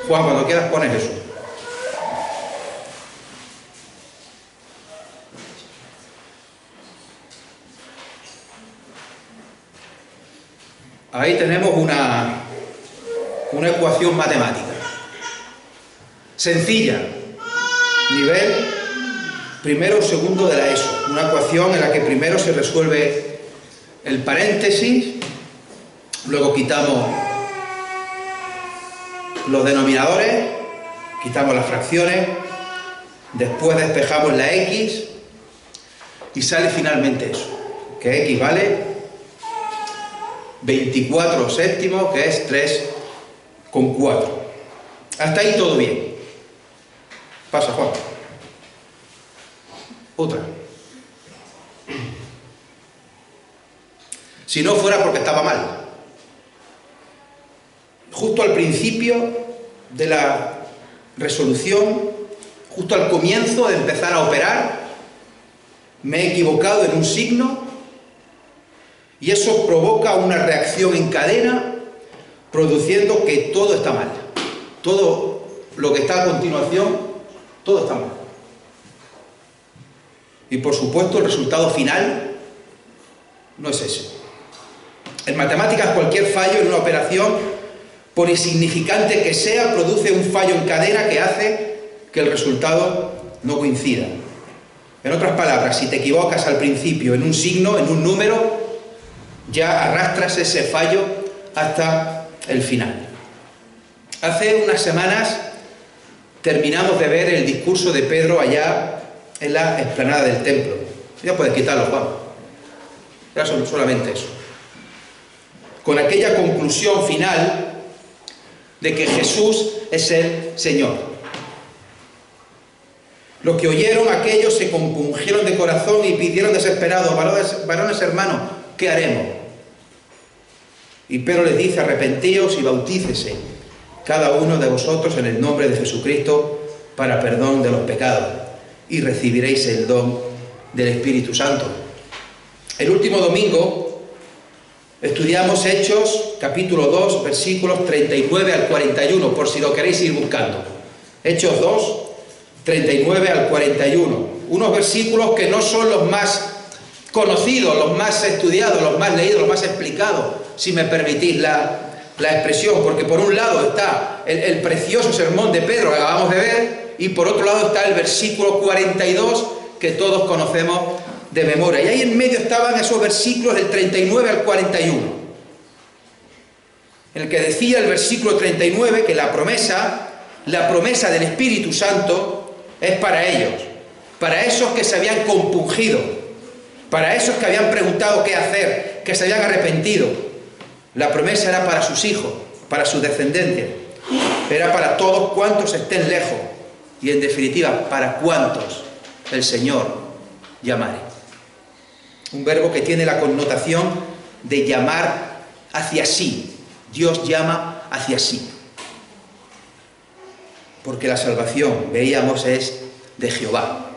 Juan, cuando quieras pones eso. Ahí tenemos una ecuación matemática. Sencilla. Nivel primero o segundo de la ESO. Una ecuación en la que primero se resuelve el paréntesis, luego quitamos los denominadores, quitamos las fracciones, después despejamos la X y sale finalmente eso, que X vale 24 séptimos, que es 3,4. Hasta ahí todo bien. Pasa, Juan. Otra. Si no fuera porque estaba mal. Justo al principio de la resolución, justo al comienzo de empezar a operar, me he equivocado en un signo y eso provoca una reacción en cadena, produciendo que todo está mal. Todo lo que está a continuación, todo está mal. Y por supuesto el resultado final no es ese. En matemáticas cualquier fallo en una operación, por insignificante que sea, produce un fallo en cadena que hace que el resultado no coincida. En otras palabras, si te equivocas al principio en un signo, en un número, ya arrastras ese fallo hasta el final. Hace unas semanas terminamos de ver el discurso de Pedro allá en la explanada del templo. Ya puedes quitarlo, Juan. Era solamente eso. Con aquella conclusión final de que Jesús es el Señor. Los que oyeron aquello se compungieron de corazón y pidieron desesperados: varones hermanos, ¿qué haremos? Y Pedro les dice: arrepentíos y bautícese cada uno de vosotros en el nombre de Jesucristo para perdón de los pecados, y recibiréis el don del Espíritu Santo. El último domingo estudiamos Hechos, capítulo 2, versículos 39 al 41, por si lo queréis ir buscando. Hechos 2, 39 al 41. Unos versículos que no son los más conocidos, los más estudiados, los más leídos, los más explicados, si me permitís la expresión, porque por un lado está el precioso sermón de Pedro que acabamos de ver, y por otro lado está el versículo 42 que todos conocemos de memoria. Y ahí en medio estaban esos versículos del 39 al 41, en el que decía el versículo 39 que la promesa del Espíritu Santo es para ellos, para esos que se habían compungido, para esos que habían preguntado qué hacer, que se habían arrepentido. La promesa era para sus hijos, para su descendencia, era para todos cuantos estén lejos, y en definitiva, para cuantos el Señor llamare. Un verbo que tiene la connotación de llamar hacia sí. Dios llama hacia sí. Porque la salvación, veíamos, es de Jehová.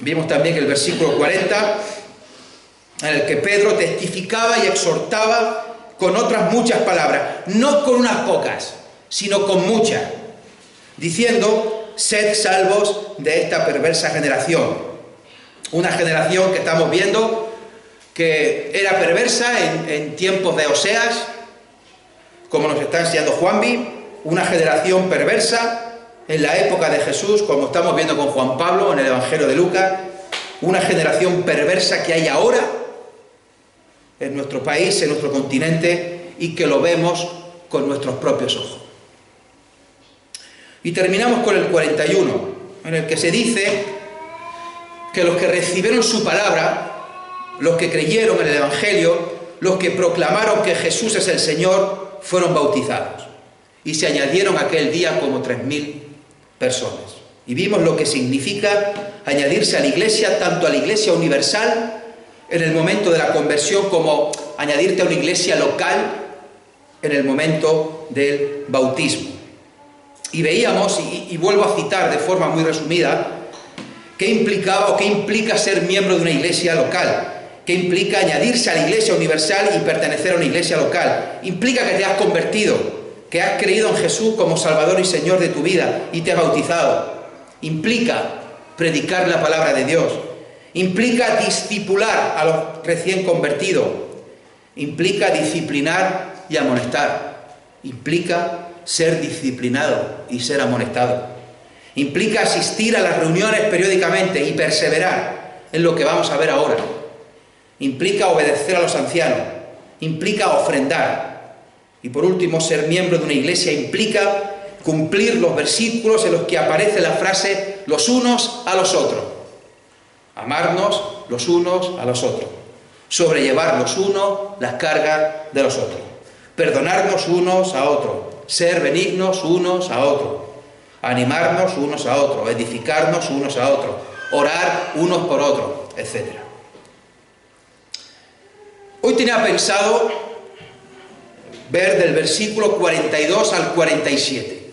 Vimos también el versículo 40, en el que Pedro testificaba y exhortaba con otras muchas palabras, no con unas pocas, sino con muchas, diciendo: sed salvos de esta perversa generación. Una generación que estamos viendo que era perversa en tiempos de Oseas, como nos está enseñando Juanvi, una generación perversa en la época de Jesús, como estamos viendo con Juan Pablo en el Evangelio de Lucas, una generación perversa que hay ahora en nuestro país, en nuestro continente, y que lo vemos con nuestros propios ojos. Y terminamos con el 41, en el que se dice que los que recibieron su palabra, los que creyeron en el Evangelio, los que proclamaron que Jesús es el Señor, fueron bautizados. Y se añadieron aquel día como 3.000 personas. Y vimos lo que significa añadirse a la Iglesia, tanto a la Iglesia universal en el momento de la conversión, como añadirte a una iglesia local en el momento del bautismo. Y veíamos, y vuelvo a citar de forma muy resumida, qué implicaba o qué implica ser miembro de una iglesia local, qué implica añadirse a la iglesia universal y pertenecer a una iglesia local. Implica que te has convertido, que has creído en Jesús como Salvador y Señor de tu vida y te has bautizado. Implica predicar la palabra de Dios. Implica discipular a los recién convertidos. Implica disciplinar y amonestar. Implica ser disciplinado y ser amonestado. Implica asistir a las reuniones periódicamente y perseverar en lo que vamos a ver ahora. Implica obedecer a los ancianos. Implica ofrendar. Y por último, ser miembro de una iglesia implica cumplir los versículos en los que aparece la frase los unos a los otros. Amarnos los unos a los otros. Sobrellevar los unos las cargas de los otros. Perdonarnos unos a otros. Ser benignos unos a otros. Animarnos unos a otros. Edificarnos unos a otros. Orar unos por otros, etc. Hoy tenía pensado ver del versículo 42 al 47.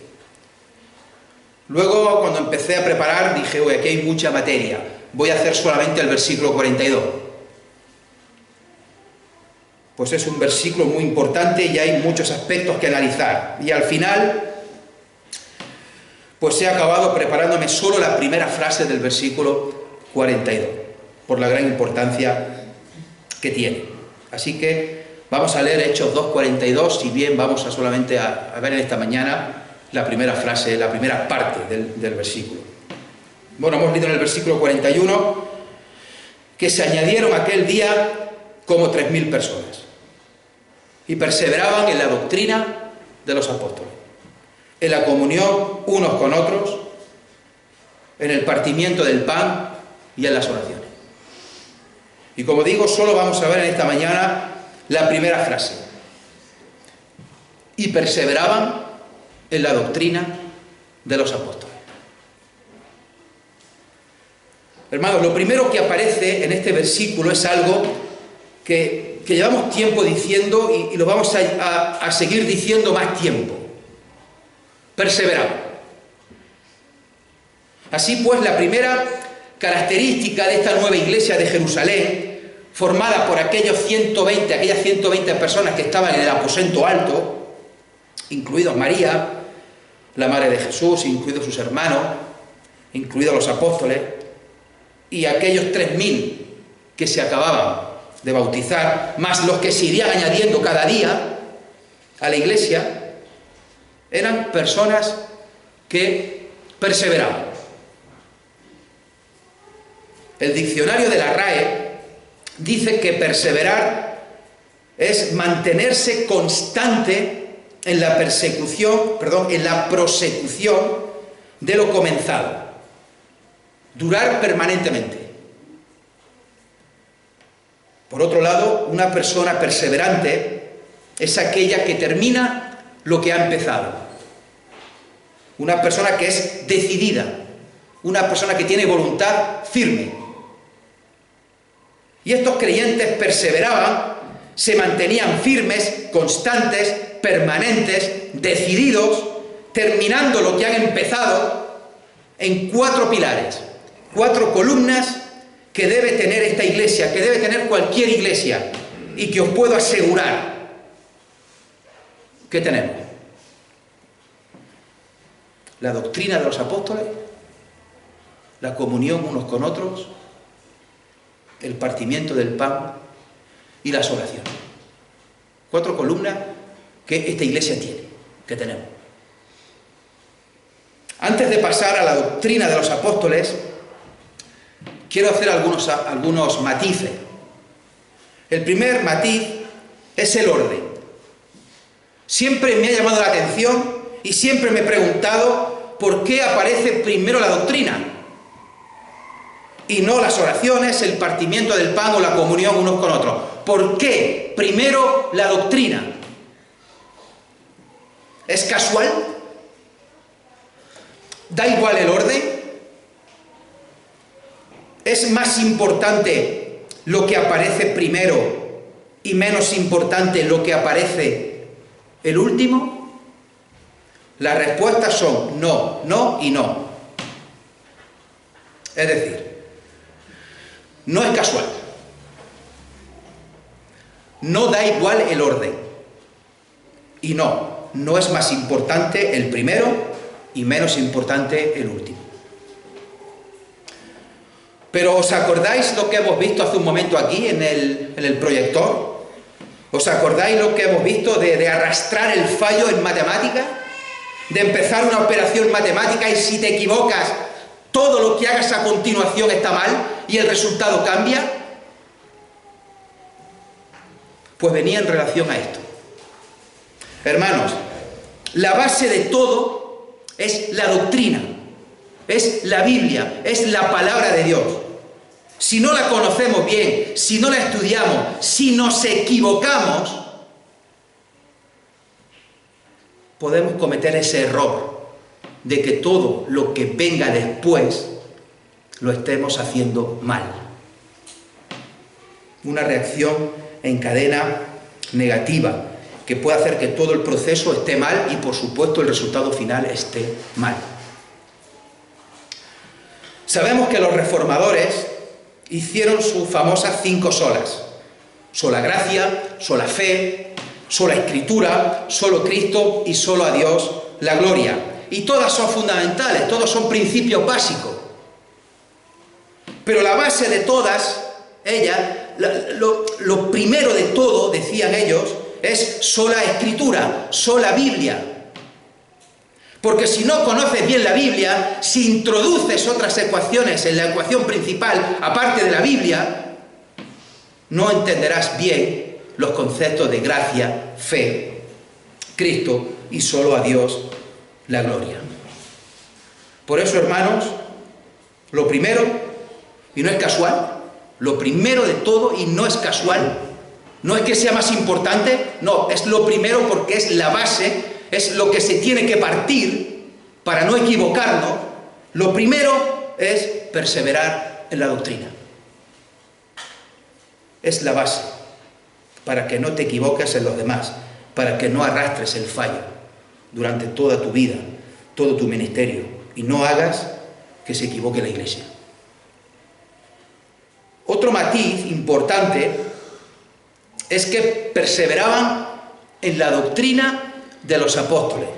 Luego, cuando empecé a preparar, dije, oye, aquí hay mucha materia. Voy a hacer solamente el versículo 42. Pues es un versículo muy importante y hay muchos aspectos que analizar. Y al final, pues he acabado preparándome solo la primera frase del versículo 42, por la gran importancia que tiene. Así que vamos a leer Hechos 2:42, si bien vamos a solamente a ver en esta mañana la primera frase, la primera parte del versículo. Bueno, hemos leído en el versículo 41 que se añadieron aquel día como 3.000 personas y perseveraban en la doctrina de los apóstoles, en la comunión unos con otros, en el partimiento del pan y en las oraciones. Y como digo, solo vamos a ver en esta mañana la primera frase. Y perseveraban en la doctrina de los apóstoles. Hermanos, lo primero que aparece en este versículo es algo que llevamos tiempo diciendo y lo vamos a seguir diciendo más tiempo. Perseveraban. Así pues, la primera característica de esta nueva iglesia de Jerusalén, formada por aquellas 120 personas que estaban en el aposento alto, incluidos María, la madre de Jesús, incluidos sus hermanos, incluidos los apóstoles, y aquellos 3.000 que se acababan de bautizar, más los que se irían añadiendo cada día a la iglesia, eran personas que perseveraban. El diccionario de la RAE dice que perseverar es mantenerse constante en la prosecución de lo comenzado. Durar permanentemente. Por otro lado, una persona perseverante es aquella que termina lo que ha empezado. Una persona que es decidida. Una persona que tiene voluntad firme. Y estos creyentes perseveraban, se mantenían firmes, constantes, permanentes, decididos, terminando lo que han empezado en 4 pilares, 4 columnas que debe tener esta iglesia, que debe tener cualquier iglesia, y que os puedo asegurar que tenemos. La doctrina de los apóstoles, la comunión unos con otros, el partimiento del pan y las oraciones. 4 columnas que esta iglesia tiene, que tenemos. Antes de pasar a la doctrina de los apóstoles, quiero hacer algunos matices. El primer matiz es el orden. Siempre me ha llamado la atención y siempre me he preguntado por qué aparece primero la doctrina y no las oraciones, el partimiento del pan o la comunión unos con otros. ¿Por qué primero la doctrina? ¿Es casual? ¿Da igual el orden? ¿Es más importante lo que aparece primero y menos importante lo que aparece el último? Las respuestas son no, no y no. Es decir, no es casual. No da igual el orden. Y no, no es más importante el primero y menos importante el último. Pero ¿os acordáis lo que hemos visto hace un momento aquí en el proyector? ¿Os acordáis lo que hemos visto de arrastrar el fallo en matemática? De empezar una operación matemática y si te equivocas, todo lo que hagas a continuación está mal y el resultado cambia. Pues venía en relación a esto. Hermanos, la base de todo es la doctrina, es la Biblia, es la palabra de Dios. Si no la conocemos bien, si no la estudiamos, si nos equivocamos, podemos cometer ese error de que todo lo que venga después lo estemos haciendo mal. Una reacción en cadena negativa que puede hacer que todo el proceso esté mal y, por supuesto, el resultado final esté mal. Sabemos que los reformadores hicieron sus famosas 5 solas. Sola gracia, sola fe, sola escritura, solo Cristo y solo a Dios la gloria. Y todas son fundamentales, todos son principios básicos. Pero la base de todas, lo primero de todo, decían ellos, es sola escritura, sola Biblia. Porque si no conoces bien la Biblia, si introduces otras ecuaciones en la ecuación principal, aparte de la Biblia, no entenderás bien los conceptos de gracia, fe, Cristo y solo a Dios la gloria. Por eso, hermanos, lo primero, y no es casual, lo primero de todo, y no es casual, no es que sea más importante, no, es lo primero porque es la base, es lo que se tiene que partir para no equivocarnos. Lo primero es perseverar en la doctrina. Es la base para que no te equivoques en los demás, para que no arrastres el fallo durante toda tu vida, todo tu ministerio, y no hagas que se equivoque la Iglesia. Otro matiz importante es que perseveraban en la doctrina de los apóstoles.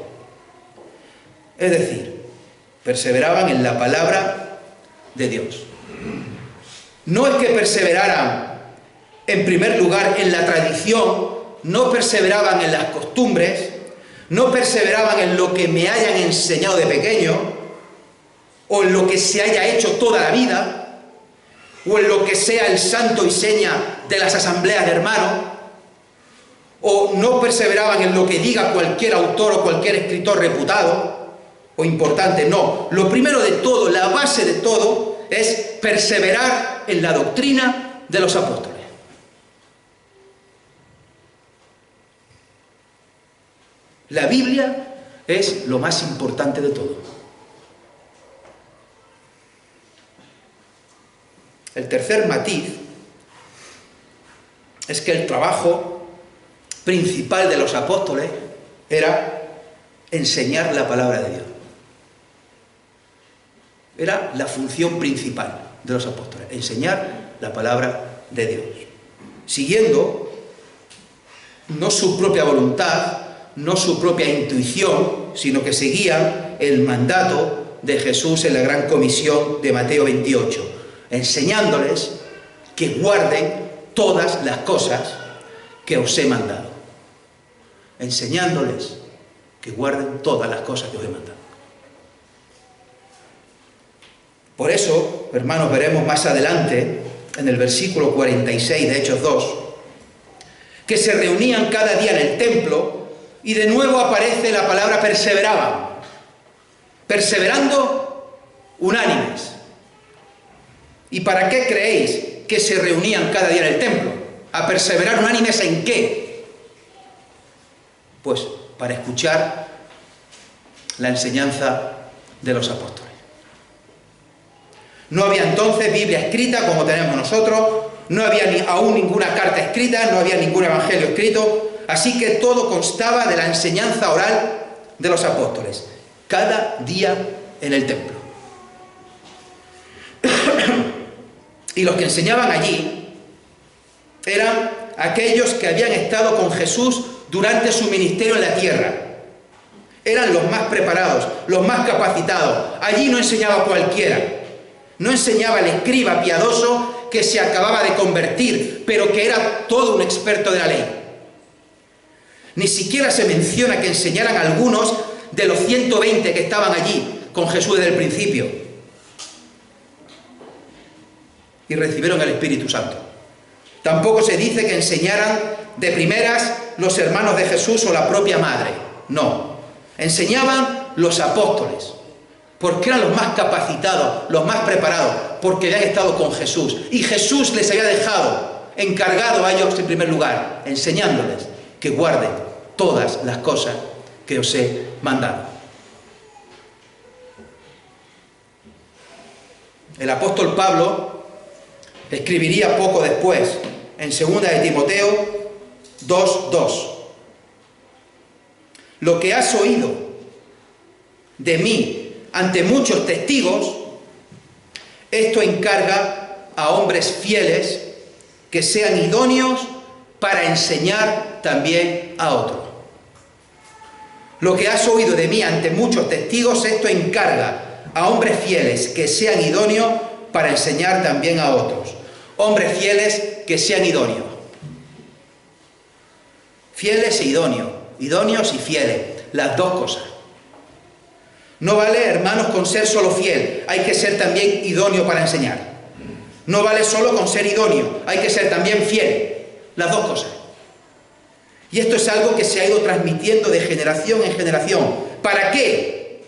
Es decir, perseveraban en la palabra de Dios. No es que perseveraran, en primer lugar, en la tradición, no perseveraban en las costumbres, no perseveraban en lo que me hayan enseñado de pequeño, o en lo que se haya hecho toda la vida, o en lo que sea el santo y seña de las asambleas de hermanos, o no perseveraban en lo que diga cualquier autor o cualquier escritor reputado o importante. No, lo primero de todo, la base de todo, es perseverar en la doctrina de los apóstoles. La Biblia es lo más importante de todo. El tercer matiz es que el trabajo principal de los apóstoles era enseñar la palabra de Dios. Era la función principal de los apóstoles, enseñar la palabra de Dios, siguiendo no su propia voluntad, no su propia intuición, sino que seguían el mandato de Jesús en la gran comisión de Mateo 28, enseñándoles que guarden todas las cosas que os he mandado. Enseñándoles que guarden todas las cosas que os he mandado. Por eso, hermanos, veremos más adelante, en el versículo 46 de Hechos 2, que se reunían cada día en el templo y de nuevo aparece la palabra perseveraban. Perseverando unánimes. ¿Y para qué creéis que se reunían cada día en el templo? ¿A perseverar unánimes en qué? Pues para escuchar la enseñanza de los apóstoles. No había entonces Biblia escrita como tenemos nosotros, no había aún ninguna carta escrita, no había ningún evangelio escrito, así que todo constaba de la enseñanza oral de los apóstoles, cada día en el templo. Y los que enseñaban allí eran aquellos que habían estado con Jesús durante su ministerio en la tierra. Eran los más preparados, los más capacitados. Allí no enseñaba cualquiera. No enseñaba el escriba piadoso que se acababa de convertir, pero que era todo un experto de la ley. Ni siquiera se menciona que enseñaran algunos de los 120 que estaban allí con Jesús desde el principio y recibieron el Espíritu Santo. Tampoco se dice que enseñaran de primeras los hermanos de Jesús o la propia madre. No, enseñaban los apóstoles, porque eran los más capacitados, los más preparados, porque habían estado con Jesús. Y Jesús les había dejado encargado a ellos en primer lugar, enseñándoles que guarden todas las cosas que os he mandado. El apóstol Pablo escribiría poco después, en 2 de Timoteo 2:2. Lo que has oído de mí ante muchos testigos, esto encarga a hombres fieles que sean idóneos para enseñar también a otros. Lo que has oído de mí ante muchos testigos, esto encarga a hombres fieles que sean idóneos para enseñar también a otros. Hombres fieles que sean idóneos. Fieles e idóneos. Idóneos y fieles. Las dos cosas. No vale, hermanos, con ser solo fiel. Hay que ser también idóneo para enseñar. No vale solo con ser idóneo. Hay que ser también fiel. Las dos cosas. Y esto es algo que se ha ido transmitiendo de generación en generación. ¿Para qué?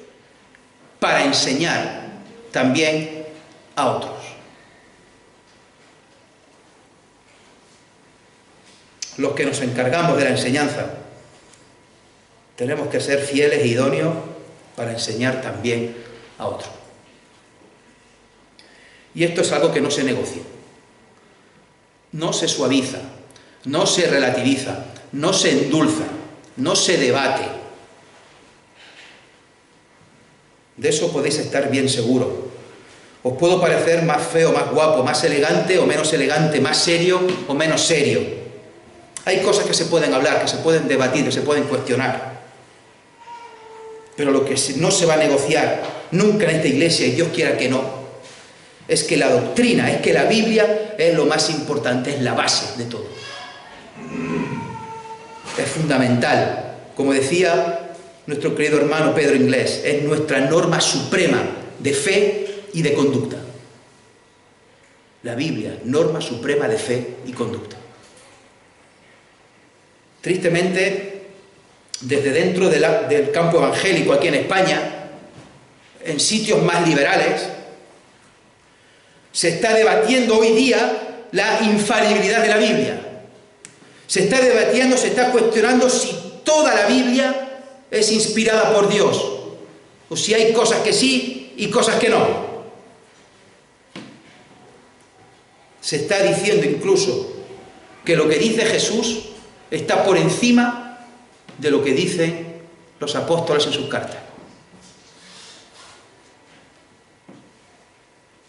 Para enseñar también a otros. Los que nos encargamos de la enseñanza tenemos que ser fieles e idóneos para enseñar también a otros. Y esto es algo que no se negocia, no se suaviza, no se relativiza, no se endulza, no se debate. De eso podéis estar bien seguros. Os puedo parecer más feo, más guapo, más elegante o menos elegante, más serio o menos serio. Hay cosas que se pueden hablar, que se pueden debatir, que se pueden cuestionar. Pero lo que no se va a negociar nunca en esta iglesia, y Dios quiera que no, es que la doctrina, es que la Biblia es lo más importante, es la base de todo. Es fundamental. Como decía nuestro querido hermano Pedro Inglés, es nuestra norma suprema de fe y de conducta. La Biblia, norma suprema de fe y conducta. Tristemente, desde dentro del campo evangélico aquí en España, en sitios más liberales, se está debatiendo hoy día la infalibilidad de la Biblia. Se está debatiendo, se está cuestionando si toda la Biblia es inspirada por Dios, o si hay cosas que sí y cosas que no. Se está diciendo incluso que lo que dice Jesús está por encima de lo que dicen los apóstoles en sus cartas.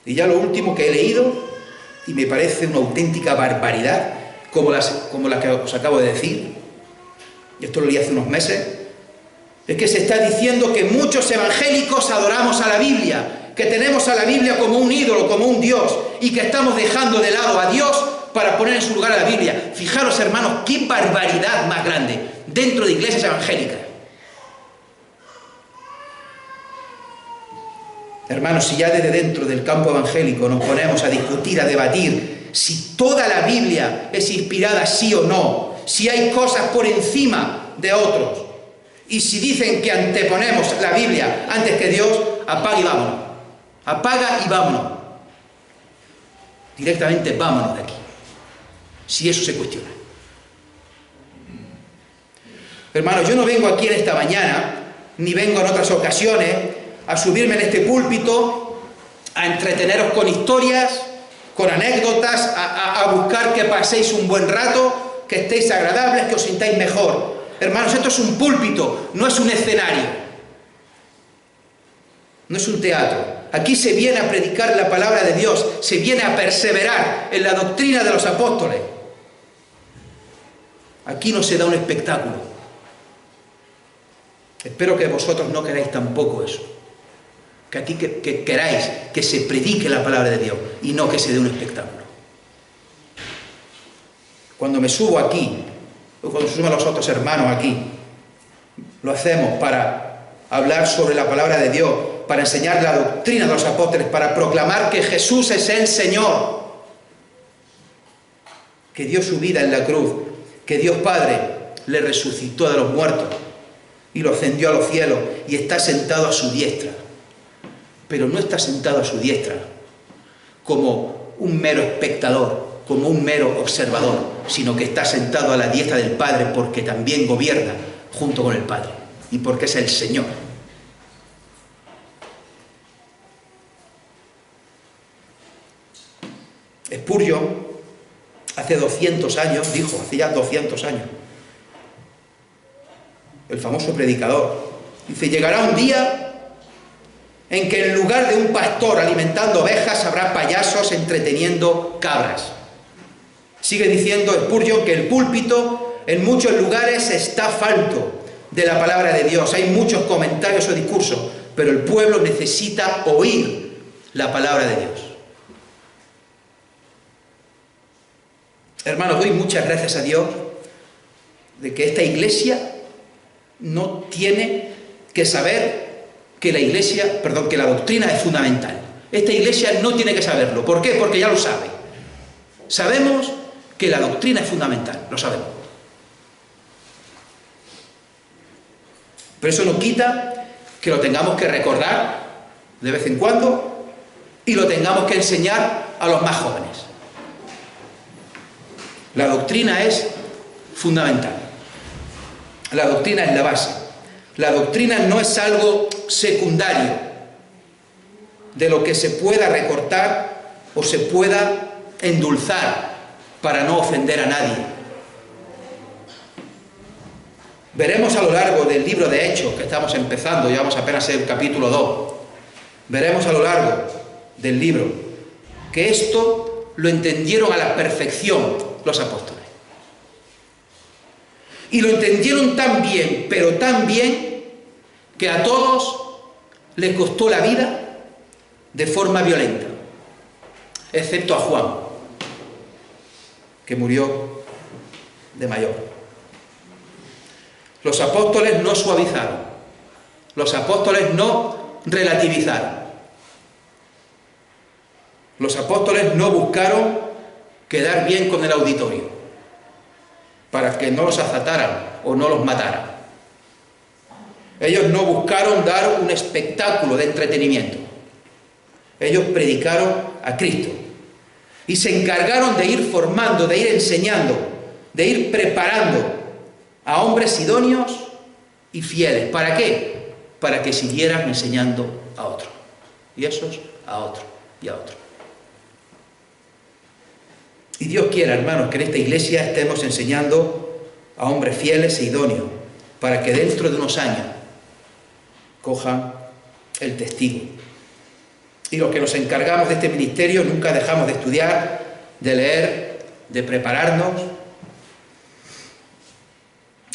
Y ya lo último que he leído, y me parece una auténtica barbaridad, como la que os acabo de decir, y esto lo leí hace unos meses, es que se está diciendo que muchos evangélicos adoramos a la Biblia, que tenemos a la Biblia como un ídolo, como un Dios, y que estamos dejando de lado a Dios para poner en su lugar a la Biblia. Fijaros, hermanos, qué barbaridad más grande dentro de iglesias evangélicas. Hermanos, si ya desde dentro del campo evangélico nos ponemos a discutir, a debatir si toda la Biblia es inspirada sí o no, si hay cosas por encima de otros, y si dicen que anteponemos la Biblia antes que Dios, apaga y vámonos. Apaga y vámonos. Directamente vámonos de aquí, si eso se cuestiona. Hermanos, yo no vengo aquí en esta mañana, ni vengo en otras ocasiones, a subirme en este púlpito, a entreteneros con historias, con anécdotas, a buscar que paséis un buen rato, que estéis agradables, que os sintáis mejor. Hermanos, esto es un púlpito, no es un escenario, no es un teatro. Aquí se viene a predicar la palabra de Dios, se viene a perseverar en la doctrina de los apóstoles. Aquí no se da un espectáculo. Espero que vosotros no queráis tampoco eso. Que aquí que queráis que se predique la palabra de Dios y no que se dé un espectáculo. Cuando me subo aquí, o cuando se suben los otros hermanos aquí, lo hacemos para hablar sobre la palabra de Dios, para enseñar la doctrina de los apóstoles, para proclamar que Jesús es el Señor, que dio su vida en la cruz, que Dios Padre le resucitó de los muertos y lo ascendió a los cielos y está sentado a su diestra. Pero no está sentado a su diestra como un mero espectador, como un mero observador, sino que está sentado a la diestra del Padre porque también gobierna junto con el Padre y porque es el Señor. Spurgeon, hace 200 años, dijo, hace ya 200 años, el famoso predicador, dice, llegará un día en que en lugar de un pastor alimentando ovejas habrá payasos entreteniendo cabras. Sigue diciendo Spurgeon que el púlpito en muchos lugares está falto de la palabra de Dios. Hay muchos comentarios o discursos, pero el pueblo necesita oír la palabra de Dios. Hermanos, doy muchas gracias a Dios de que esta iglesia no tiene que saber que la doctrina es fundamental. Esta iglesia no tiene que saberlo. ¿Por qué? Porque ya lo sabe. Sabemos que la doctrina es fundamental, lo sabemos. Pero eso no quita que lo tengamos que recordar de vez en cuando y lo tengamos que enseñar a los más jóvenes. La doctrina es fundamental. La doctrina es la base. La doctrina no es algo secundario de lo que se pueda recortar o se pueda endulzar para no ofender a nadie. Veremos a lo largo del libro de Hechos, que estamos empezando, llevamos apenas el capítulo 2, veremos a lo largo del libro que esto lo entendieron a la perfección los apóstoles. Y lo entendieron tan bien, pero tan bien, que a todos les costó la vida de forma violenta, excepto a Juan, que murió de mayor. Los apóstoles no suavizaron, los apóstoles no relativizaron, los apóstoles no buscaron quedar bien con el auditorio para que no los azataran o no los mataran. Ellos no buscaron dar un espectáculo de entretenimiento. Ellos predicaron a Cristo y se encargaron de ir formando, de ir enseñando, de ir preparando a hombres idóneos y fieles. ¿Para qué? Para que siguieran enseñando a otros. Y esos a otros y a otros. Y Dios quiera, hermanos, que en esta iglesia estemos enseñando a hombres fieles e idóneos para que dentro de unos años cojan el testigo. Y los que nos encargamos de este ministerio nunca dejamos de estudiar, de leer, de prepararnos.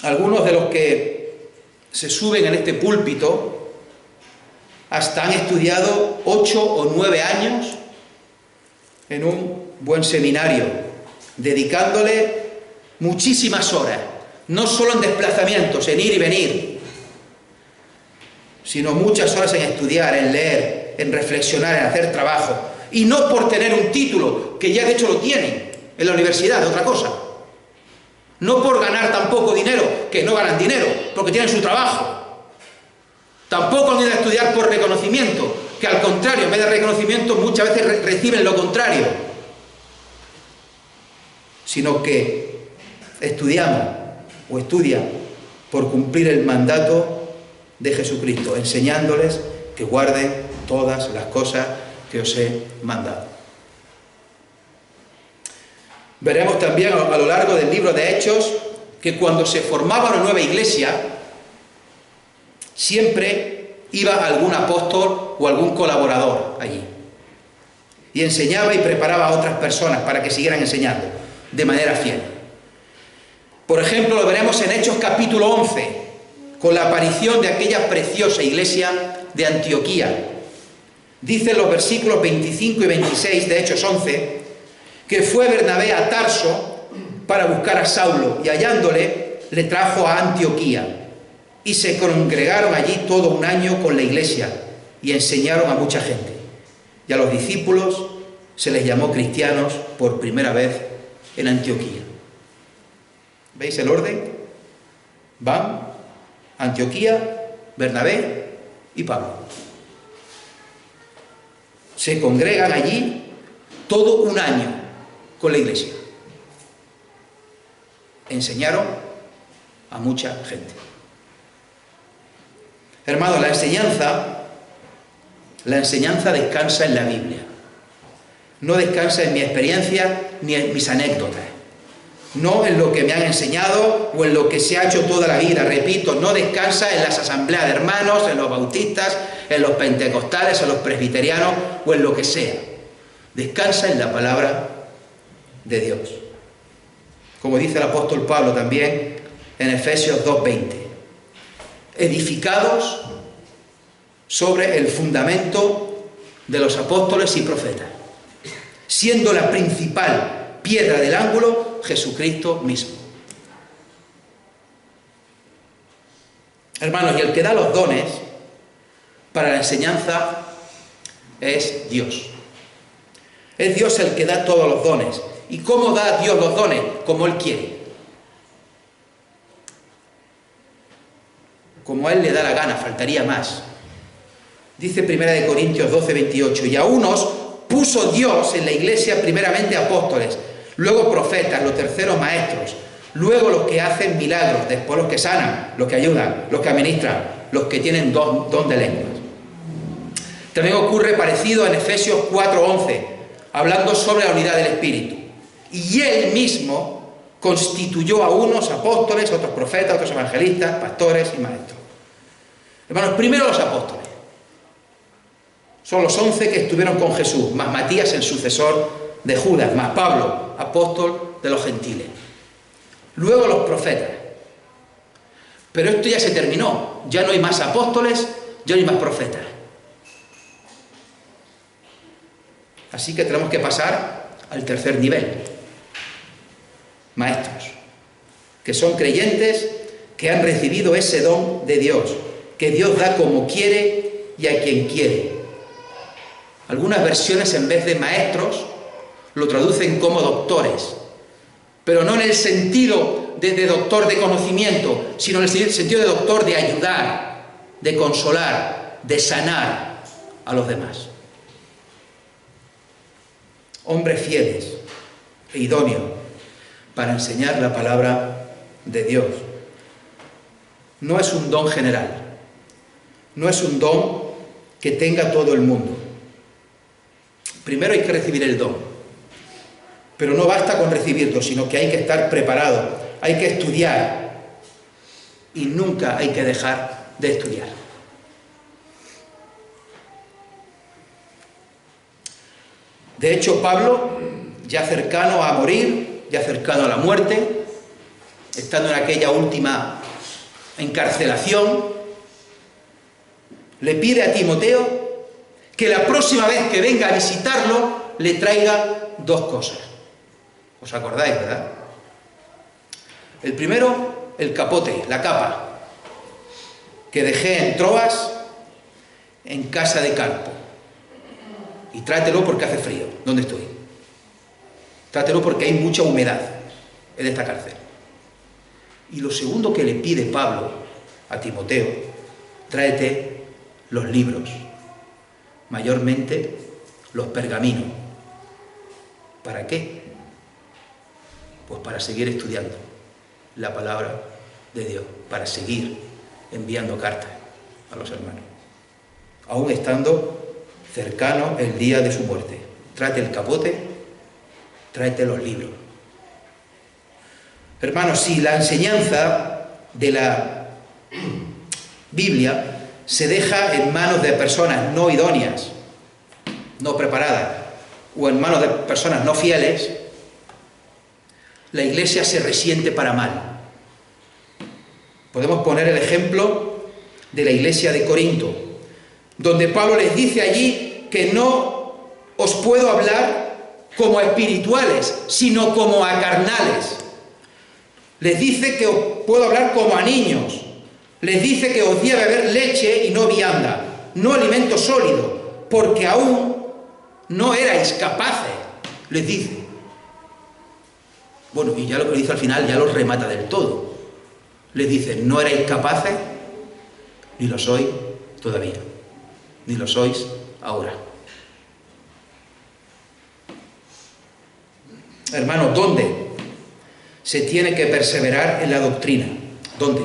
Algunos de los que se suben en este púlpito hasta han estudiado 8 o 9 años en un buen seminario, dedicándole muchísimas horas, no solo en desplazamientos, en ir y venir, sino muchas horas en estudiar, en leer, en reflexionar, en hacer trabajo, y no por tener un título, que ya de hecho lo tienen en la universidad, de otra cosa, no por ganar tampoco dinero, que no ganan dinero, porque tienen su trabajo, tampoco han ido a estudiar por reconocimiento, que al contrario, en vez de reconocimiento muchas veces reciben lo contrario, sino que estudiamos o estudian por cumplir el mandato de Jesucristo, enseñándoles que guarden todas las cosas que os he mandado. Veremos también a lo largo del libro de Hechos que cuando se formaba una nueva iglesia, siempre iba algún apóstol o algún colaborador allí y enseñaba y preparaba a otras personas para que siguieran enseñando de manera fiel. Por ejemplo, lo veremos en Hechos capítulo 11, con la aparición de aquella preciosa iglesia de Antioquía. Dicen los versículos 25 y 26 de Hechos 11, que fue Bernabé a Tarso para buscar a Saulo, y hallándole, le trajo a Antioquía. Y se congregaron allí todo un año con la iglesia, y enseñaron a mucha gente. Y a los discípulos se les llamó cristianos por primera vez en Antioquía. ¿Veis el orden? Van Antioquía, Bernabé y Pablo. Se congregan allí todo un año con la iglesia. Enseñaron a mucha gente. Hermanos, la enseñanza descansa en la Biblia. No descansa en mi experiencia ni en mis anécdotas. No en lo que me han enseñado o en lo que se ha hecho toda la vida. Repito, no descansa en las asambleas de hermanos, en los bautistas, en los pentecostales, en los presbiterianos o en lo que sea. Descansa en la palabra de Dios. Como dice el apóstol Pablo también en Efesios 2:20. Edificados sobre el fundamento de los apóstoles y profetas, siendo la principal piedra del ángulo Jesucristo mismo. Hermanos, y el que da los dones para la enseñanza es Dios. Es Dios el que da todos los dones. ¿Y cómo da Dios los dones? Como Él quiere. Como a Él le da la gana, faltaría más. Dice 1 Corintios 12:28, y a unos puso Dios en la iglesia primeramente apóstoles, luego profetas, los terceros maestros, luego los que hacen milagros, después los que sanan, los que ayudan, los que administran, los que tienen don de lenguas. También ocurre parecido en Efesios 4:11, hablando sobre la unidad del Espíritu. Y Él mismo constituyó a unos apóstoles, otros profetas, otros evangelistas, pastores y maestros. Hermanos, primero los apóstoles. Son los 11 que estuvieron con Jesús, más Matías, el sucesor de Judas, más Pablo, apóstol de los gentiles. Luego los profetas. Pero esto ya se terminó. Ya no hay más apóstoles, ya no hay más profetas. Así que tenemos que pasar al tercer nivel. Maestros, que son creyentes que han recibido ese don de Dios, que Dios da como quiere y a quien quiere. Algunas versiones, en vez de maestros, lo traducen como doctores, pero no en el sentido de doctor de conocimiento, sino en el sentido de doctor de ayudar, de consolar, de sanar a los demás. Hombres fieles e idóneos para enseñar la palabra de Dios. No es un don general, no es un don que tenga todo el mundo. Primero hay que recibir el don, pero no basta con recibirlo, sino que hay que estar preparado, hay que estudiar y nunca hay que dejar de estudiar. De hecho, Pablo, ya cercano a morir, ya cercano a la muerte, estando en aquella última encarcelación, le pide a Timoteo que la próxima vez que venga a visitarlo le traiga dos cosas. ¿Os acordáis, verdad? El primero, el capote, la capa, que dejé en Troas, en casa de campo. Y trátelo porque hace frío, donde estoy. Trátelo porque hay mucha humedad en esta cárcel. Y lo segundo que le pide Pablo a Timoteo, tráete los libros, mayormente los pergaminos. ¿Para qué? Pues para seguir estudiando la palabra de Dios, para seguir enviando cartas a los hermanos, aún estando cercano el día de su muerte. Tráete el capote, tráete los libros. Hermanos, si la enseñanza de la Biblia se deja en manos de personas no idóneas, no preparadas, o en manos de personas no fieles, la Iglesia se resiente para mal. Podemos poner el ejemplo de la iglesia de Corinto, donde Pablo les dice allí que no os puedo hablar como a espirituales, sino como a carnales. Les dice que os puedo hablar como a niños. Les dice que os di a beber leche y no vianda, no alimento sólido, porque aún no erais capaces, les dice. Bueno, y ya lo que le dice al final ya los remata del todo. Les dice, no erais capaces, ni lo sois todavía, ni lo sois ahora. Hermanos, ¿dónde se tiene que perseverar en la doctrina? ¿Dónde?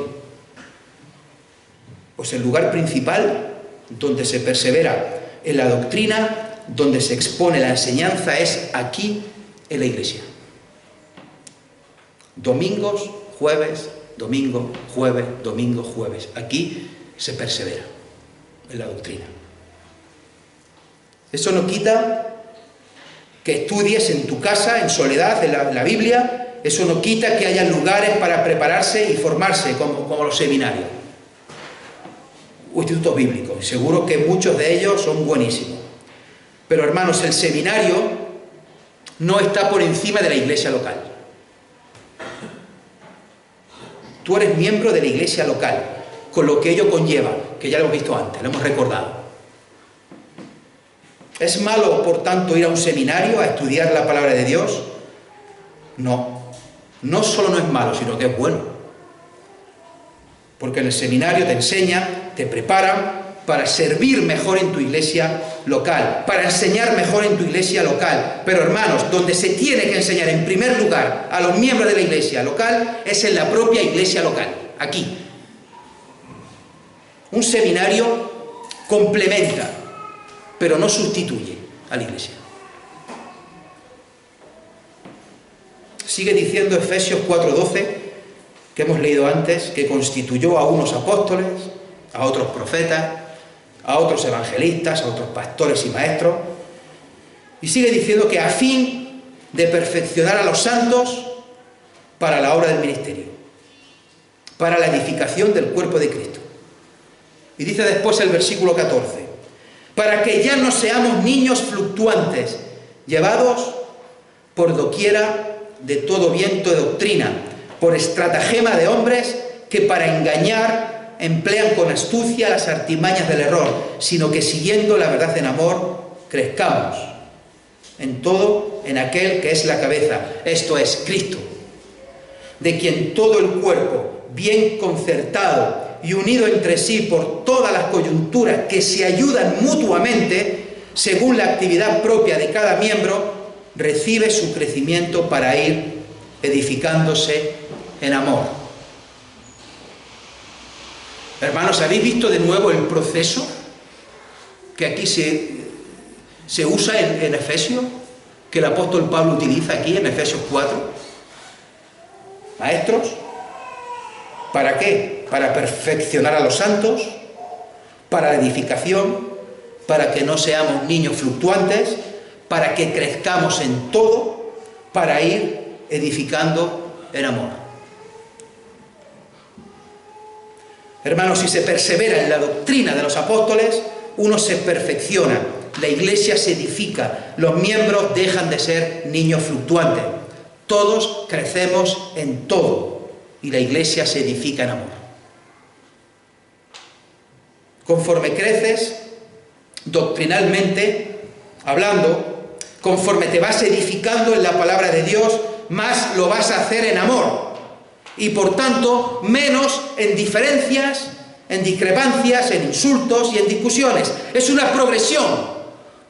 Pues el lugar principal donde se persevera en la doctrina, donde se expone la enseñanza, es aquí en la iglesia. Domingos, jueves, domingo, jueves, domingo, jueves. Aquí se persevera en la doctrina. Eso no quita que estudies en tu casa, en soledad, en la Biblia. Eso no quita que haya lugares para prepararse y formarse, como los seminarios o institutos bíblicos. Seguro que muchos de ellos son buenísimos. Pero hermanos, el seminario no está por encima de la iglesia local. Tú eres miembro de la iglesia local, con lo que ello conlleva, que ya lo hemos visto antes, lo hemos recordado. ¿Es malo, por tanto, ir a un seminario a estudiar la palabra de Dios? No. No solo no es malo, sino que es bueno. Porque en el seminario te enseñan, te preparan para servir mejor en tu iglesia local, para enseñar mejor en tu iglesia local. Pero hermanos, donde se tiene que enseñar en primer lugar a los miembros de la iglesia local es en la propia iglesia local, aquí. Un seminario complementa, pero no sustituye a la iglesia. Sigue diciendo Efesios 4:12, que hemos leído antes, que constituyó a unos apóstoles, a otros profetas, a otros evangelistas, a otros pastores y maestros. Y sigue diciendo que a fin de perfeccionar a los santos para la obra del ministerio, para la edificación del cuerpo de Cristo. Y dice después el versículo 14, para que ya no seamos niños fluctuantes, llevados por doquiera de todo viento de doctrina, por estratagema de hombres que para engañar emplean con astucia las artimañas del error, sino que siguiendo la verdad en amor, crezcamos en todo en aquel que es la cabeza, esto es Cristo, de quien todo el cuerpo, bien concertado y unido entre sí por todas las coyunturas que se ayudan mutuamente, según la actividad propia de cada miembro, recibe su crecimiento para ir edificándose en amor. Hermanos, ¿habéis visto de nuevo el proceso que aquí se usa en Efesios? Que el apóstol Pablo utiliza aquí en Efesios 4. Maestros, ¿para qué? Para perfeccionar a los santos, para la edificación, para que no seamos niños fluctuantes, para que crezcamos en todo, para ir edificando en amor. Hermanos, si se persevera en la doctrina de los apóstoles, uno se perfecciona, la iglesia se edifica, los miembros dejan de ser niños fluctuantes. Todos crecemos en todo y la iglesia se edifica en amor. Conforme creces, doctrinalmente hablando, conforme te vas edificando en la palabra de Dios, más lo vas a hacer en amor. Y por tanto, menos en diferencias, en discrepancias, en insultos y en discusiones. Es una progresión.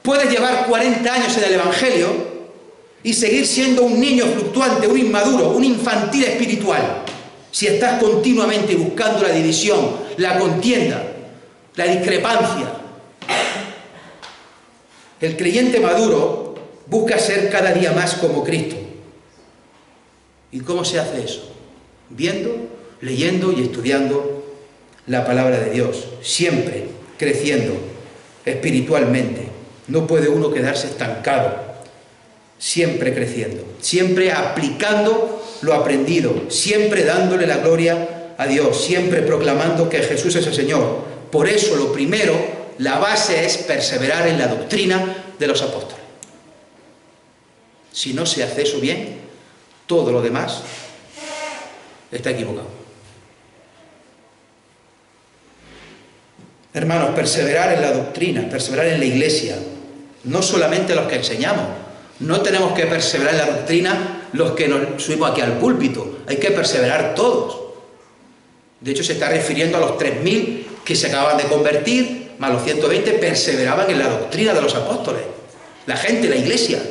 Puedes llevar 40 años en el Evangelio y seguir siendo un niño fluctuante, un inmaduro, un infantil espiritual, si estás continuamente buscando la división, la contienda, la discrepancia. El creyente maduro busca ser cada día más como Cristo. ¿Y cómo se hace eso? Viendo, leyendo y estudiando la palabra de Dios, siempre creciendo espiritualmente. No puede uno quedarse estancado, siempre creciendo, siempre aplicando lo aprendido, siempre dándole la gloria a Dios, siempre proclamando que Jesús es el Señor. Por eso lo primero, la base es perseverar en la doctrina de los apóstoles. Si no se hace eso bien, todo lo demás está equivocado. Hermanos, perseverar en la doctrina, perseverar en la iglesia, no solamente los que enseñamos. No tenemos que perseverar en la doctrina los que nos subimos aquí al púlpito, hay que perseverar todos. De hecho, se está refiriendo a los 3.000 que se acaban de convertir, más los 120 perseveraban en la doctrina de los apóstoles. La gente, la iglesia.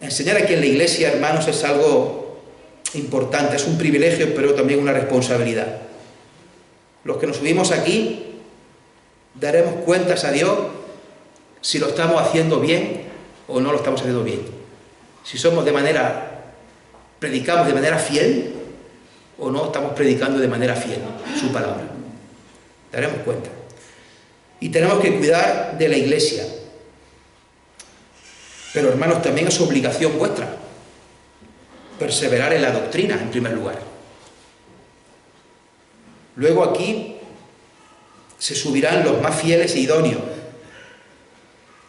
Enseñar aquí en la iglesia, hermanos, es algo importante, es un privilegio, pero también una responsabilidad. Los que nos subimos aquí daremos cuentas a Dios si lo estamos haciendo bien o no lo estamos haciendo bien. Si predicamos de manera fiel o no estamos predicando de manera fiel su palabra. Daremos cuenta. Y tenemos que cuidar de la iglesia. Pero, hermanos, también es obligación vuestra perseverar en la doctrina, en primer lugar. Luego aquí se subirán los más fieles e idóneos.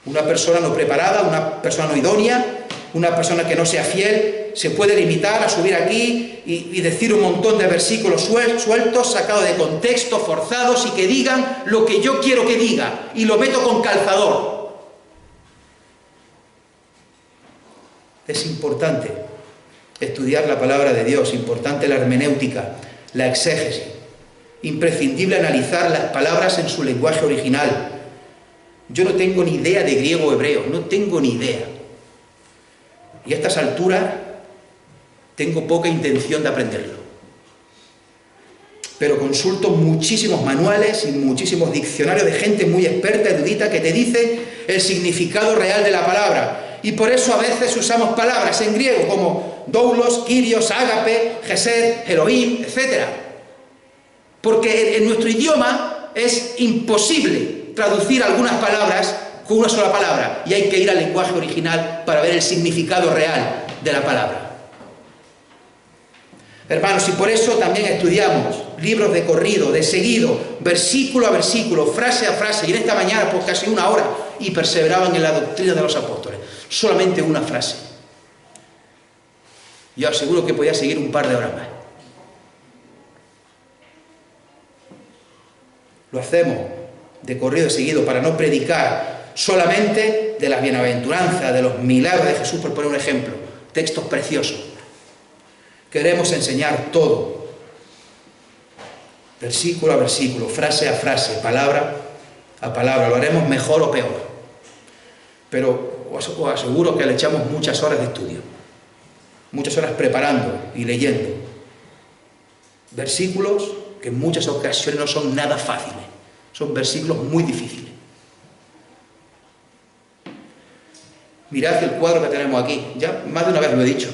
Una persona no preparada, una persona no idónea, una persona que no sea fiel, se puede limitar a subir aquí y decir un montón de versículos sueltos, sacados de contexto, forzados, y que digan lo que yo quiero que diga, y lo meto con calzador. Es importante estudiar la palabra de Dios, importante la hermenéutica, la exégesis, imprescindible analizar las palabras en su lenguaje original. Yo no tengo ni idea de griego o hebreo, no tengo ni idea. Y a estas alturas tengo poca intención de aprenderlo. Pero consulto muchísimos manuales y muchísimos diccionarios de gente muy experta, erudita, que te dice el significado real de la palabra. Y por eso a veces usamos palabras en griego como doulos, kyrios, ágape, gesed, Elohim, etc. Porque en nuestro idioma es imposible traducir algunas palabras con una sola palabra, y hay que ir al lenguaje original para ver el significado real de la palabra. Hermanos, y por eso también estudiamos libros de corrido, de seguido, versículo a versículo, frase a frase, y en esta mañana por casi 1 hora, y perseveraban en la doctrina de los apóstoles. Solamente una frase. Yo aseguro que podía seguir un par de horas más. Lo hacemos de corrido, de seguido, para no predicar solamente de las bienaventuranzas, de los milagros de Jesús, por poner un ejemplo. Textos preciosos. Queremos enseñar todo. Versículo a versículo, frase a frase, palabra a palabra. Lo haremos mejor o peor. Pero os aseguro que le echamos muchas horas de estudio. Muchas horas preparando y leyendo. Versículos que en muchas ocasiones no son nada fáciles. Son versículos muy difíciles. Mirad el cuadro que tenemos aquí. Ya más de una vez lo he dicho.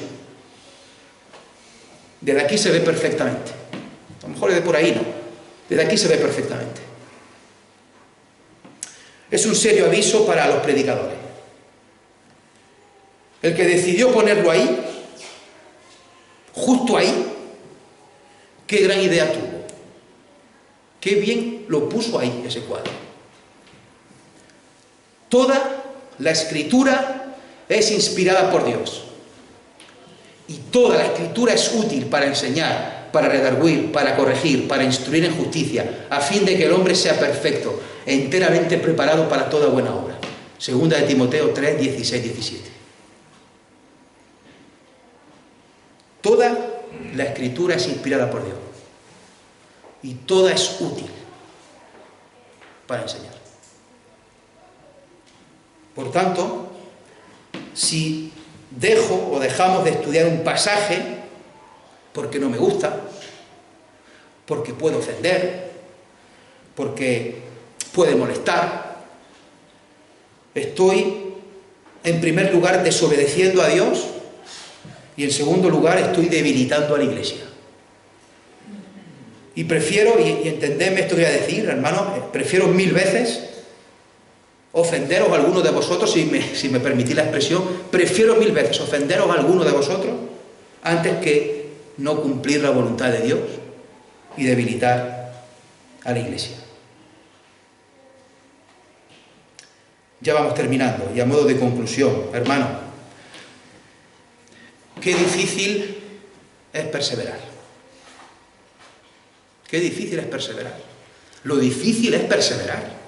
Desde aquí se ve perfectamente. A lo mejor desde por ahí no. Desde aquí se ve perfectamente. Es un serio aviso para los predicadores. El que decidió ponerlo ahí, justo ahí, qué gran idea tuvo. Qué bien lo puso ahí ese cuadro. Toda la Escritura es inspirada por Dios. Y toda la Escritura es útil para enseñar, para redarguir, para corregir, para instruir en justicia, a fin de que el hombre sea perfecto, enteramente preparado para toda buena obra. Segunda de Timoteo 3, 16, 17. Toda la Escritura es inspirada por Dios. Y toda es útil para enseñar. Por tanto, si dejo o dejamos de estudiar un pasaje porque no me gusta, porque puede ofender, porque puede molestar, estoy en primer lugar desobedeciendo a Dios y en segundo lugar estoy debilitando a la iglesia. Y prefiero, y entendedme esto que voy a decir, hermanos, prefiero 1000 veces ofenderos a alguno de vosotros, si me permitís la expresión, prefiero 1000 veces ofenderos a alguno de vosotros antes que no cumplir la voluntad de Dios y debilitar a la Iglesia. Ya vamos terminando, y a modo de conclusión, hermano, qué difícil es perseverar. Qué difícil es perseverar. Lo difícil es perseverar.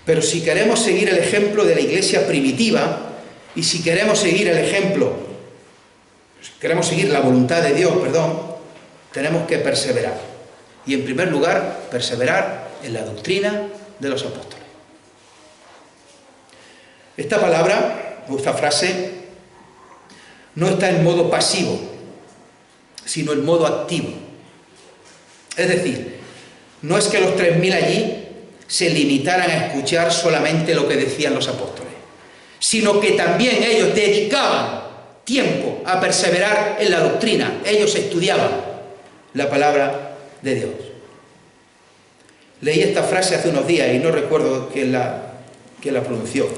Pero si queremos seguir el ejemplo de la Iglesia primitiva, y si queremos seguir el ejemplo, queremos seguir la voluntad de Dios, tenemos que perseverar. Y en primer lugar, perseverar en la doctrina de los apóstoles. Esta palabra, o esta frase, no está en modo pasivo, sino en modo activo. Es decir, no es que los 3000 allí se limitaran a escuchar solamente lo que decían los apóstoles, sino que también ellos dedicaban tiempo a perseverar en la doctrina. Ellos estudiaban la palabra de Dios. Leí esta frase hace unos días y no recuerdo quién la pronunció.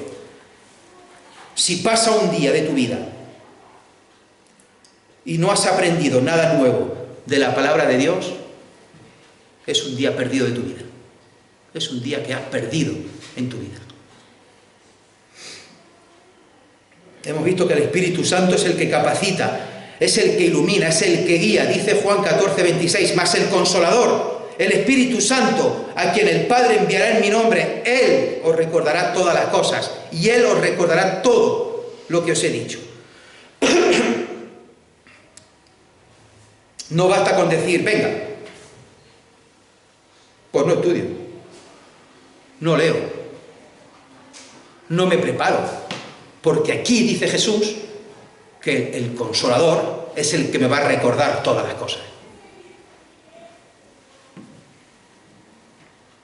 Si pasa un día de tu vida y no has aprendido nada nuevo de la palabra de Dios, es un día perdido de tu vida. Es un día que has perdido en tu vida. Hemos visto que el Espíritu Santo es el que capacita, es el que ilumina, es el que guía. Dice Juan 14:26, mas el Consolador, el Espíritu Santo, a quien el Padre enviará en mi nombre, Él os recordará todas las cosas y Él os recordará todo lo que os he dicho. No basta con decir, venga, pues no estudio, no leo, no me preparo, porque aquí dice Jesús que el Consolador es el que me va a recordar todas las cosas.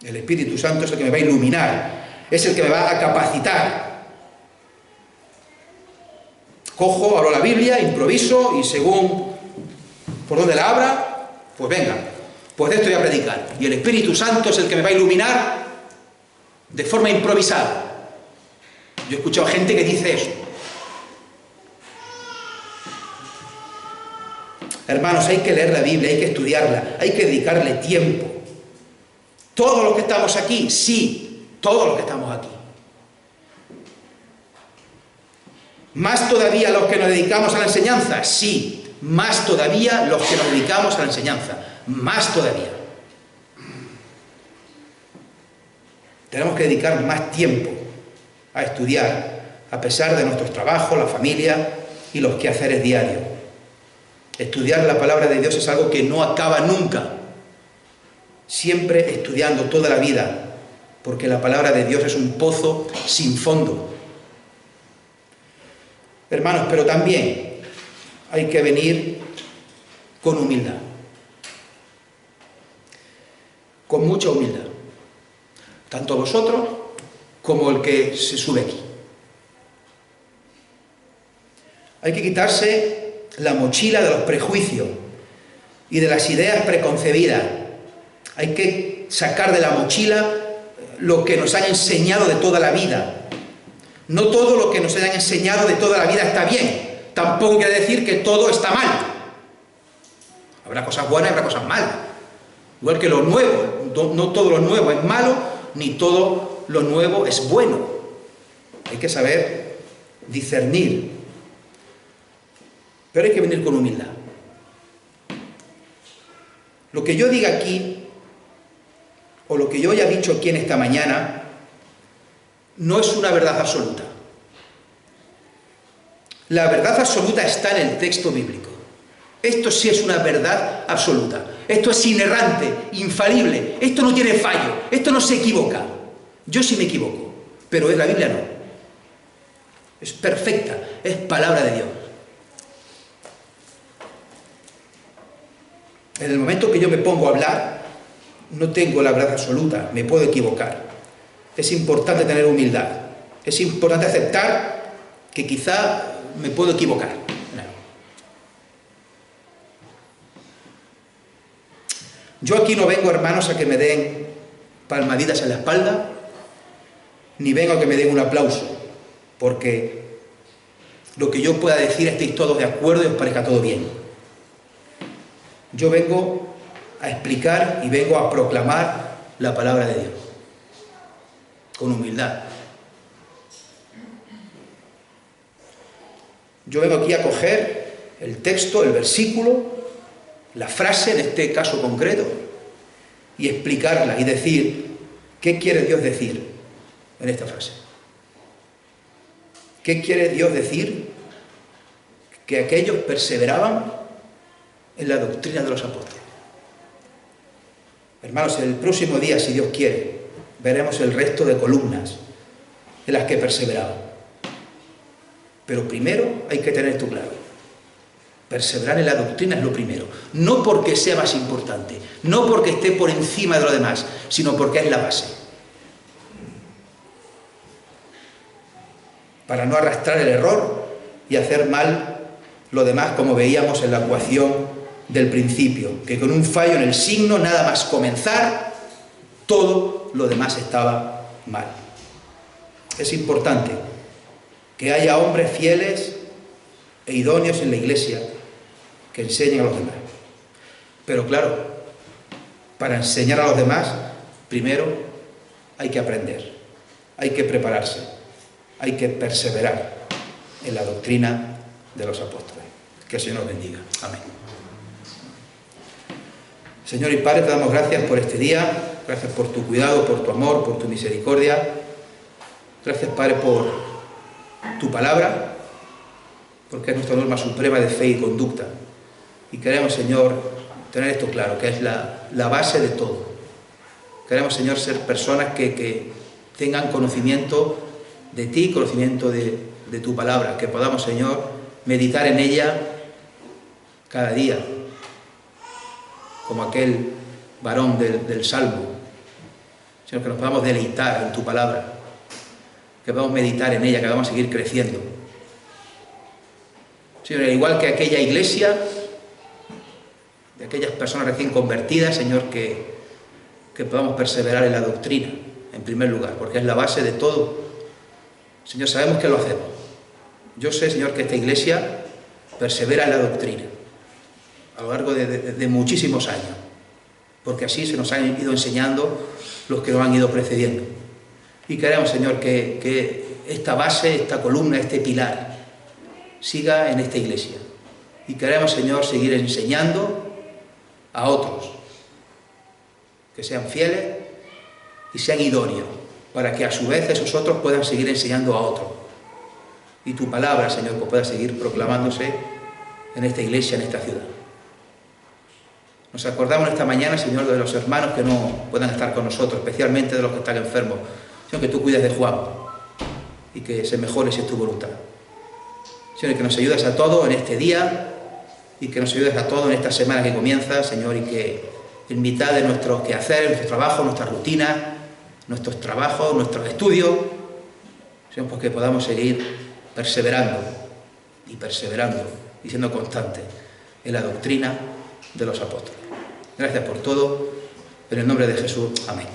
El Espíritu Santo es el que me va a iluminar, es el que me va a capacitar. Cojo, abro la Biblia, improviso y según por donde la abra, pues venga, pues de esto voy a predicar. Y el Espíritu Santo es el que me va a iluminar de forma improvisada. Yo he escuchado gente que dice eso. Hermanos, hay que leer la Biblia, hay que estudiarla, hay que dedicarle tiempo. Todos los que estamos aquí, sí, todos los que estamos aquí. Más todavía los que nos dedicamos a la enseñanza, sí. Más todavía los que nos dedicamos a la enseñanza, más todavía. Tenemos que dedicar más tiempo a estudiar, a pesar de nuestros trabajos, la familia y los quehaceres diarios. Estudiar la palabra de Dios es algo que no acaba nunca. Siempre estudiando toda la vida, porque la palabra de Dios es un pozo sin fondo. Hermanos, pero también hay que venir con humildad, con mucha humildad, tanto vosotros como el que se sube aquí. Hay que quitarse la mochila de los prejuicios y de las ideas preconcebidas. Hay que sacar de la mochila lo que nos han enseñado de toda la vida. No todo lo que nos hayan enseñado de toda la vida está bien. Tampoco quiere decir que todo está mal. Habrá cosas buenas y habrá cosas malas. Igual que lo nuevo. No todo lo nuevo es malo, ni todo lo nuevo es bueno. Hay que saber discernir. Pero hay que venir con humildad. Lo que yo diga aquí, o lo que yo haya dicho aquí en esta mañana, no es una verdad absoluta. La verdad absoluta está en el texto bíblico. Esto sí es una verdad absoluta. Esto es inerrante, infalible. Esto no tiene fallo. Esto no se equivoca. Yo sí me equivoco, pero en la Biblia no. Es perfecta, es palabra de Dios. En el momento que yo me pongo a hablar, no tengo la verdad absoluta, me puedo equivocar. Es importante tener humildad. Es importante aceptar que quizá me puedo equivocar. Yo aquí no vengo, hermanos, a que me den palmaditas en la espalda, ni vengo a que me den un aplauso, porque lo que yo pueda decir estéis todos de acuerdo y os parezca todo bien. Yo vengo a explicar y vengo a proclamar la palabra de Dios, con humildad. Yo vengo aquí a coger el texto, el versículo, la frase en este caso concreto, y explicarla y decir, ¿qué quiere Dios decir en esta frase? ¿Qué quiere Dios decir? Que aquellos perseveraban en la doctrina de los apóstoles. Hermanos, el próximo día, si Dios quiere, veremos el resto de columnas en las que perseveraban. Pero primero hay que tener esto claro. Perseverar en la doctrina es lo primero. No porque sea más importante, no porque esté por encima de lo demás, sino porque es la base. Para no arrastrar el error y hacer mal lo demás, como veíamos en la ecuación del principio, que con un fallo en el signo, nada más comenzar, todo lo demás estaba mal. Es importante que haya hombres fieles e idóneos en la iglesia que enseñen a los demás. Pero claro, para enseñar a los demás, primero hay que aprender, hay que prepararse, hay que perseverar en la doctrina de los apóstoles. Que el Señor nos bendiga. Amén. Señor y Padre, te damos gracias por este día, gracias por tu cuidado, por tu amor, por tu misericordia. Gracias, Padre, por tu palabra, porque es nuestra norma suprema de fe y conducta. Y queremos, Señor, tener esto claro, que es la base de todo. Queremos, Señor, ser personas que tengan conocimiento de ti, conocimiento de tu palabra, que podamos, Señor, meditar en ella cada día, como aquel varón del Salmo. Señor, que nos podamos deleitar en tu palabra, que podamos meditar en ella, que vamos a seguir creciendo. Señor, igual que aquella iglesia, de aquellas personas recién convertidas, Señor, que podamos perseverar en la doctrina, en primer lugar, porque es la base de todo. Señor, sabemos que lo hacemos. Yo sé, Señor, que esta iglesia persevera en la doctrina a lo largo de muchísimos años, porque así se nos han ido enseñando los que nos han ido precediendo. Y queremos, Señor, que esta base, esta columna, este pilar siga en esta iglesia. Y queremos, Señor, seguir enseñando a otros que sean fieles y sean idóneos, para que a su vez esos otros puedan seguir enseñando a otros. Y tu palabra, Señor, pues pueda seguir proclamándose en esta iglesia, en esta ciudad. Nos acordamos esta mañana, Señor, de los hermanos que no puedan estar con nosotros, especialmente de los que están enfermos. Señor, que tú cuides de Juan y que se mejore si es tu voluntad. Señor, que nos ayudes a todos en este día y que nos ayudes a todos en esta semana que comienza, Señor, y que en mitad de nuestros quehaceres, nuestro trabajo, nuestra rutina, nuestros trabajos, nuestros estudios, Señor, pues que podamos seguir perseverando y siendo constantes en la doctrina de los apóstoles. Gracias por todo, en el nombre de Jesús. Amén.